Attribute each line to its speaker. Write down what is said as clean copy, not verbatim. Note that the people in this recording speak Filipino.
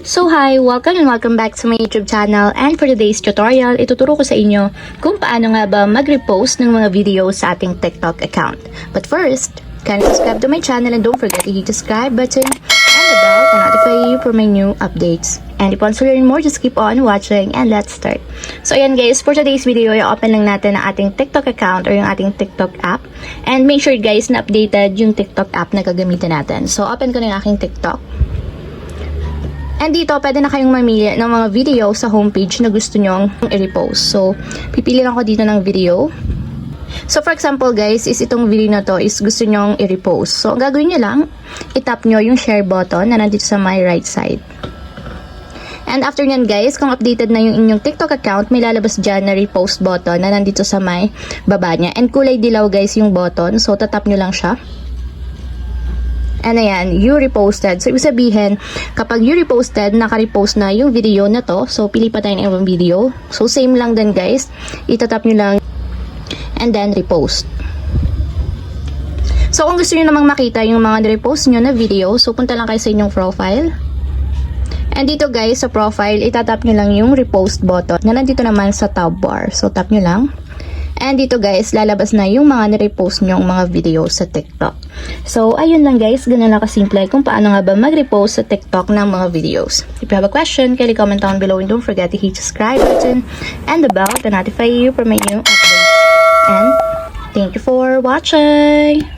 Speaker 1: So hi, welcome and welcome back to my YouTube channel, and for today's tutorial, ituturo ko sa inyo kung paano nga ba mag-repost ng mga video sa ating TikTok account. But first, kindly subscribe to my channel and don't forget to hit the subscribe button and the bell to notify you for my new updates. And if you want to learn more, just keep on watching and let's start. So ayan guys, for today's video, i-open lang natin ang ating TikTok account or yung ating TikTok app. And make sure guys na updated yung TikTok app na gagamitin natin. So open ko na yung aking TikTok. And dito, pwede na kayong mamili ng mga video sa homepage na gusto nyong i-repost. So, pipili lang ko dito ng video. So, for example guys, is itong video na to is gusto nyong i-repost. So, ang gagawin nyo lang, itap nyo yung share button na nandito sa my right side. And after nyan guys, kung updated na yung inyong TikTok account, may lalabas dyan na repost button na nandito sa may baba nya. And kulay dilaw guys yung button. So, tatap nyo lang siya. And ayan, you reposted. So, ibig sabihin, kapag you reposted, naka-repost na yung video na to. So, pili pa tayo ng ibang video. So, same lang din guys. Itatap nyo lang and then repost. So, kung gusto nyo namang makita yung mga nirepost nyo na video, so, punta lang kayo sa inyong profile. And dito guys, sa profile, itatap nyo lang yung repost button na nandito naman sa tab bar. So, tap nyo lang. And dito guys, lalabas na yung mga nirepost nyong mga video sa TikTok. So, ayun lang guys, ganun lang kasimple kung paano nga ba mag-repost sa TikTok ng mga videos. If you have a question, kindly comment down below and don't forget to hit the subscribe button and the bell to notify you for my new updates. And thank you for watching!